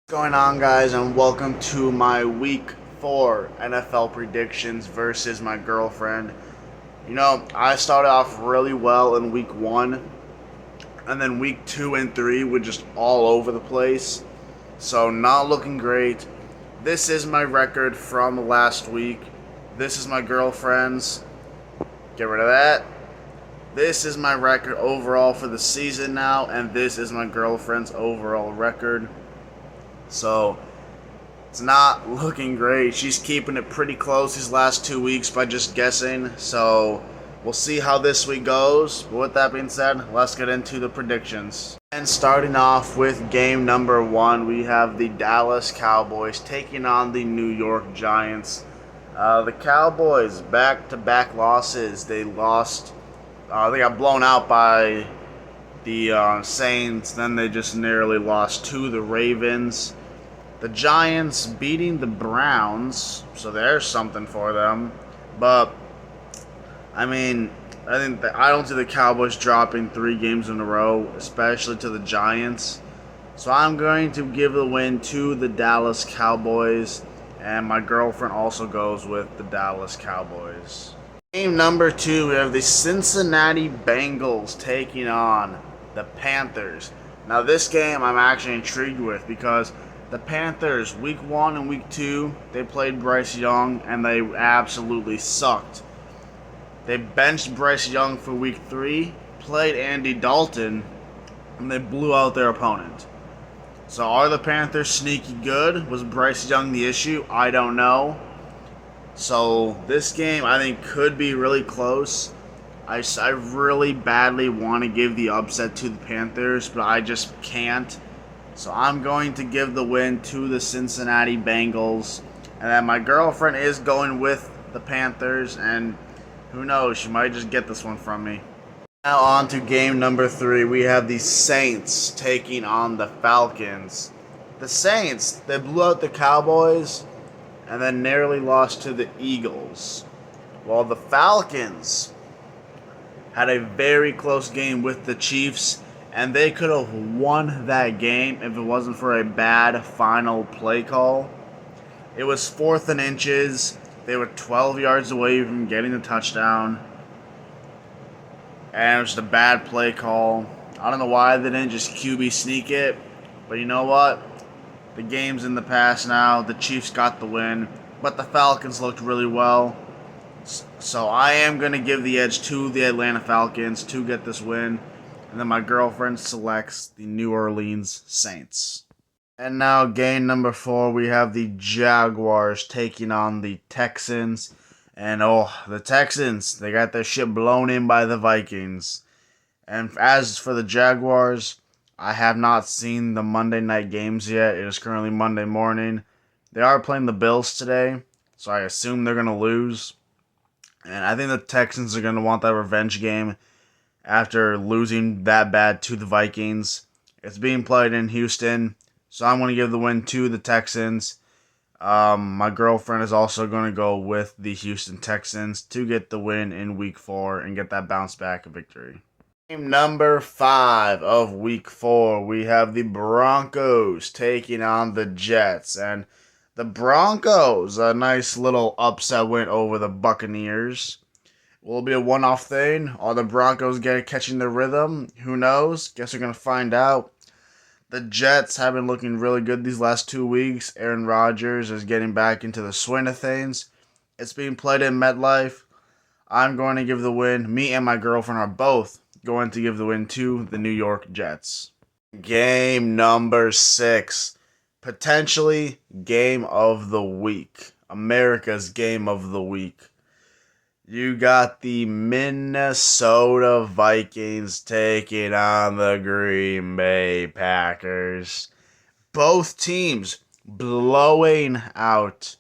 What's going on, guys, and welcome to my week 4 NFL predictions versus my girlfriend. I started off really well in week 1, and then week 2 and 3 were just all over the place, so not looking great. This is my record from last week. This is my girlfriend's. Get rid of that. This is my record overall for the season now, and this is my girlfriend's overall record. So it's not looking great. She's keeping it pretty close these last 2 weeks by just guessing. So we'll see how this week goes. But with that being said, let's get into the predictions. And starting off with game number 1, we have the Dallas Cowboys taking on the New York Giants. The Cowboys, back-to-back losses. They lost. They got blown out by the Saints. Then they just narrowly lost to the Ravens. The Giants beating the Browns, so there's something for them. But I don't see the Cowboys dropping 3 games in a row, especially to the Giants. So I'm going to give the win to the Dallas Cowboys, and my girlfriend also goes with the Dallas Cowboys. Game number 2, we have the Cincinnati Bengals taking on the Panthers. Now this game I'm actually intrigued with because the Panthers, week 1 and week 2, they played Bryce Young and they absolutely sucked. They benched Bryce Young for week 3, played Andy Dalton, and they blew out their opponent. So are the Panthers sneaky good? Was Bryce Young the issue? I don't know. So this game I think could be really close. I really badly want to give the upset to the Panthers, but I just can't. So I'm going to give the win to the Cincinnati Bengals. And then my girlfriend is going with the Panthers, and who knows, she might just get this one from me. Now on to game number 3. We have the Saints taking on the Falcons. The Saints, they blew out the Cowboys and then narrowly lost to the Eagles. While the Falcons had a very close game with the Chiefs, and they could have won that game if it wasn't for a bad final play call. It was 4th and inches. They were 12 yards away from getting the touchdown. And it was just a bad play call. I don't know why they didn't just QB sneak it. But you know what? The game's in the past now. The Chiefs got the win. But the Falcons looked really well. So I am going to give the edge to the Atlanta Falcons to get this win. And then my girlfriend selects the New Orleans Saints. And now game number 4, we have the Jaguars taking on the Texans. And the Texans, they got their shit blown in by the Vikings. And as for the Jaguars, I have not seen the Monday night games yet. It is currently Monday morning. They are playing the Bills today, so I assume they're going to lose. And I think the Texans are going to want that revenge game after losing that bad to the Vikings. It's being played in Houston, so I'm going to give the win to the Texans. My girlfriend is also going to go with the Houston Texans to get the win in week 4 and get that bounce back victory. Game number 5 of week 4, we have the Broncos taking on the Jets. And the Broncos, a nice little upset win over the Buccaneers. Will it be a one-off thing? Are the Broncos catching their rhythm? Who knows? Guess we're going to find out. The Jets have been looking really good these last 2 weeks. Aaron Rodgers is getting back into the swing of things. It's being played in MetLife. I'm going to give the win. Me and my girlfriend are both going to give the win to the New York Jets. Game number 6. Potentially game of the week. America's game of the week. You got the Minnesota Vikings taking on the Green Bay Packers. Both teams blowing out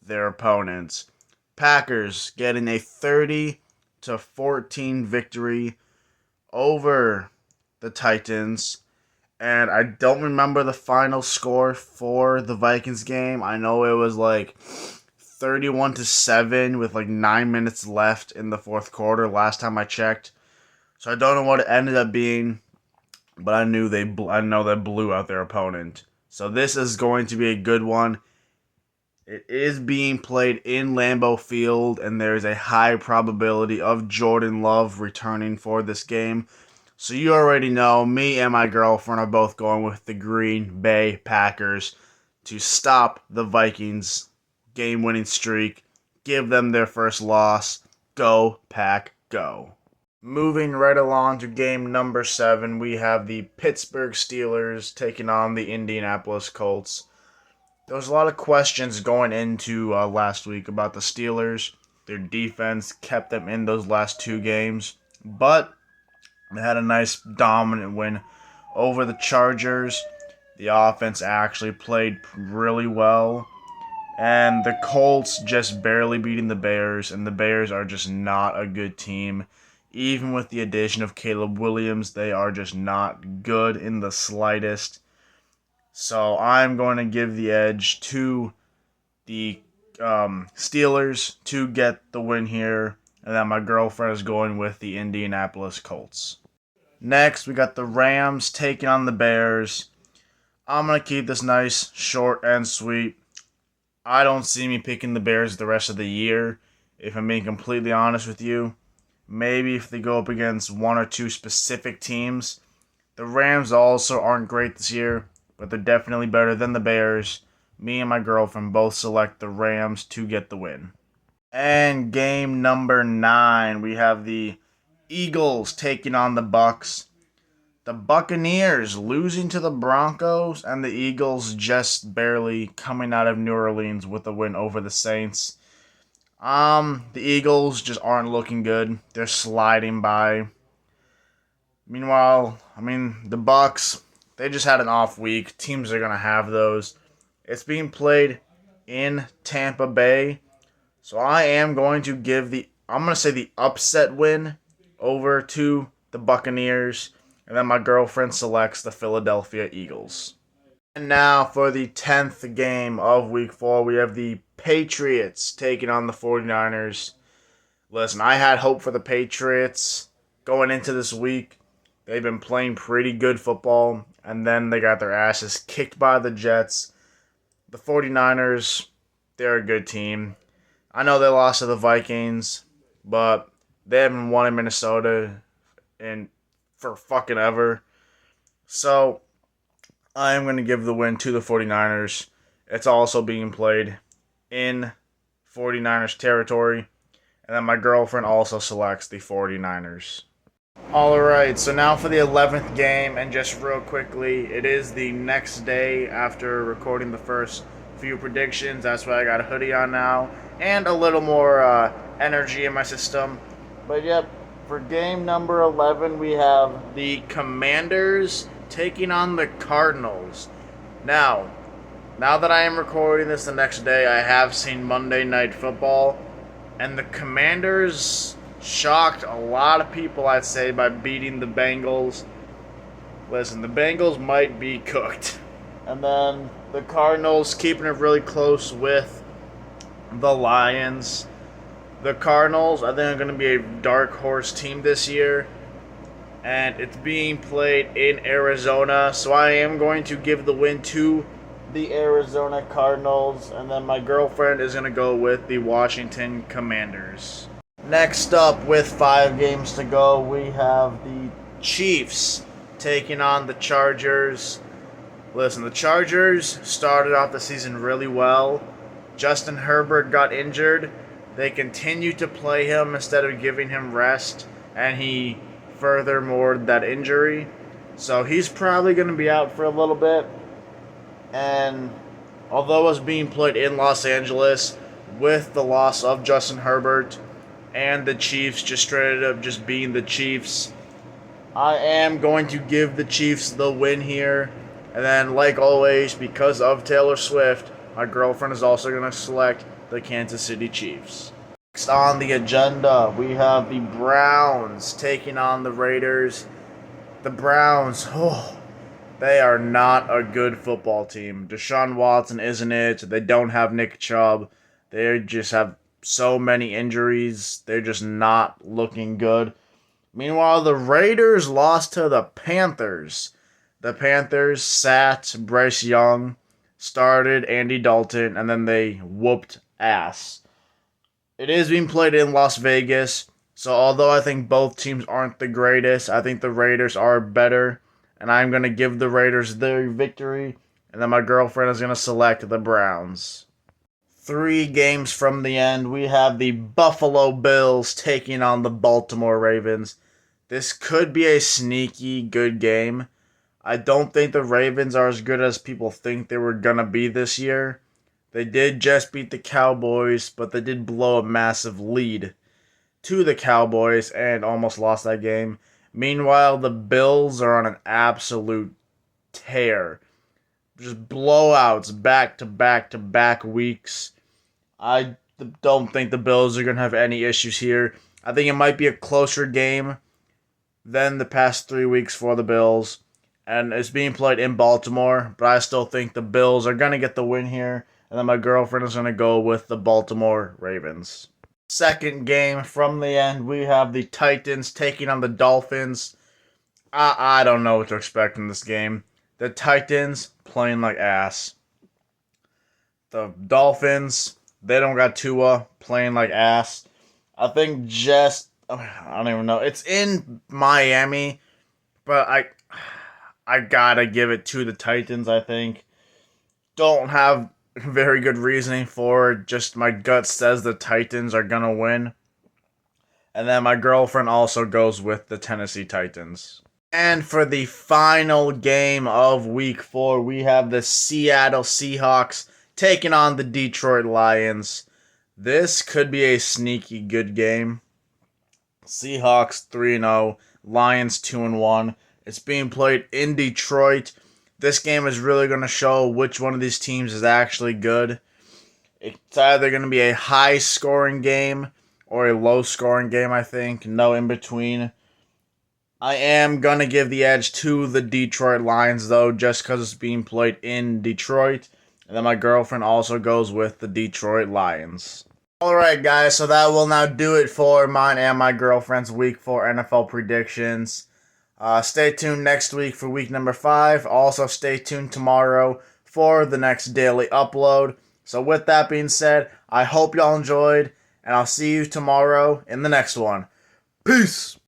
their opponents. Packers getting a 30-14 victory over the Titans. And I don't remember the final score for the Vikings game. I know it was like 31-7 with like 9 minutes left in the fourth quarter last time I checked. So I don't know what it ended up being, but I know they blew out their opponent. So this is going to be a good one. It is being played in Lambeau Field, and there is a high probability of Jordan Love returning for this game. So you already know, me and my girlfriend are both going with the Green Bay Packers to stop the Vikings' game-winning streak, give them their first loss. Go, Pack, go. Moving right along to game number 7, we have the Pittsburgh Steelers taking on the Indianapolis Colts. There was a lot of questions going into last week about the Steelers. Their defense kept them in those last 2 games, but they had a nice dominant win over the Chargers. The offense actually played really well. And the Colts just barely beating the Bears, and the Bears are just not a good team. Even with the addition of Caleb Williams, they are just not good in the slightest. So I'm going to give the edge to the Steelers to get the win here. And then my girlfriend is going with the Indianapolis Colts. Next, we got the Rams taking on the Bears. I'm going to keep this nice, short, and sweet. I don't see me picking the Bears the rest of the year, if I'm being completely honest with you. Maybe if they go up against 1 or 2 specific teams. The Rams also aren't great this year, but they're definitely better than the Bears. Me and my girlfriend both select the Rams to get the win. And game number 9, we have the Eagles taking on the Bucks. The Buccaneers losing to the Broncos, and the Eagles just barely coming out of New Orleans with a win over the Saints. The Eagles just aren't looking good. They're sliding by. Meanwhile, the Bucks, they just had an off week. Teams are going to have those. It's being played in Tampa Bay. So I am going to give the upset win over to the Buccaneers. And then my girlfriend selects the Philadelphia Eagles. And now for the 10th game of Week 4, we have the Patriots taking on the 49ers. Listen, I had hope for the Patriots going into this week. They've been playing pretty good football, and then they got their asses kicked by the Jets. The 49ers, they're a good team. I know they lost to the Vikings, but they haven't won in Minnesota for fucking ever. So I am going to give the win to the 49ers. It's also being played in 49ers territory. And then my girlfriend also selects the 49ers. Alright, so now for the 11th game, and just real quickly, it is the next day after recording the first few predictions. That's why I got a hoodie on now, and a little more energy in my system. But yep, for game number 11, we have the Commanders taking on the Cardinals. Now that I am recording this the next day, I have seen Monday Night Football, and the Commanders shocked a lot of people, I'd say, by beating the Bengals. Listen, the Bengals might be cooked. And then the Cardinals keeping it really close with the Lions. The Cardinals, I think, are going to be a dark horse team this year. And it's being played in Arizona. So I am going to give the win to the Arizona Cardinals. And then my girlfriend is going to go with the Washington Commanders. Next up, with 5 games to go, we have the Chiefs taking on the Chargers. Listen, the Chargers started off the season really well. Justin Herbert got injured. They continued to play him instead of giving him rest, and he furthermore that injury. So he's probably going to be out for a little bit. And although it was being played in Los Angeles, with the loss of Justin Herbert and the Chiefs just straight up just being the Chiefs, I am going to give the Chiefs the win here. And then, like always, because of Taylor Swift, my girlfriend is also going to select the Kansas City Chiefs. Next on the agenda, we have the Browns taking on the Raiders. The Browns, they are not a good football team. Deshaun Watson isn't it. They don't have Nick Chubb. They just have so many injuries. They're just not looking good. Meanwhile, the Raiders lost to the Panthers. The Panthers sat Bryce Young, started Andy Dalton, and then they whooped ass. It is being played in Las Vegas, so although I think both teams aren't the greatest, I think the Raiders are better, and I'm going to give the Raiders their victory, and then my girlfriend is going to select the Browns. 3 games from the end, we have the Buffalo Bills taking on the Baltimore Ravens. This could be a sneaky good game. I don't think the Ravens are as good as people think they were going to be this year. They did just beat the Cowboys, but they did blow a massive lead to the Cowboys and almost lost that game. Meanwhile, the Bills are on an absolute tear. Just blowouts back to back to back weeks. I don't think the Bills are going to have any issues here. I think it might be a closer game than the past 3 weeks for the Bills. And it's being played in Baltimore, but I still think the Bills are going to get the win here. And then my girlfriend is going to go with the Baltimore Ravens. Second game from the end, we have the Titans taking on the Dolphins. I don't know what to expect in this game. The Titans playing like ass. The Dolphins, they don't got Tua, playing like ass. I think I don't even know. It's in Miami, but I gotta give it to the Titans, I think. Don't have very good reasoning for it. Just my gut says the Titans are gonna win. And then my girlfriend also goes with the Tennessee Titans. And for the final game of week 4, we have the Seattle Seahawks taking on the Detroit Lions. This could be a sneaky good game. Seahawks 3-0, Lions 2-1. It's being played in Detroit. This game is really going to show which one of these teams is actually good. It's either going to be a high-scoring game or a low-scoring game, I think. No in between. I am going to give the edge to the Detroit Lions, though, just because it's being played in Detroit. And then my girlfriend also goes with the Detroit Lions. Alright, guys, so that will now do it for mine and my girlfriend's Week 4 NFL predictions. Stay tuned next week for week number 5. Also, stay tuned tomorrow for the next daily upload. So with that being said, I hope y'all enjoyed, and I'll see you tomorrow in the next one. Peace!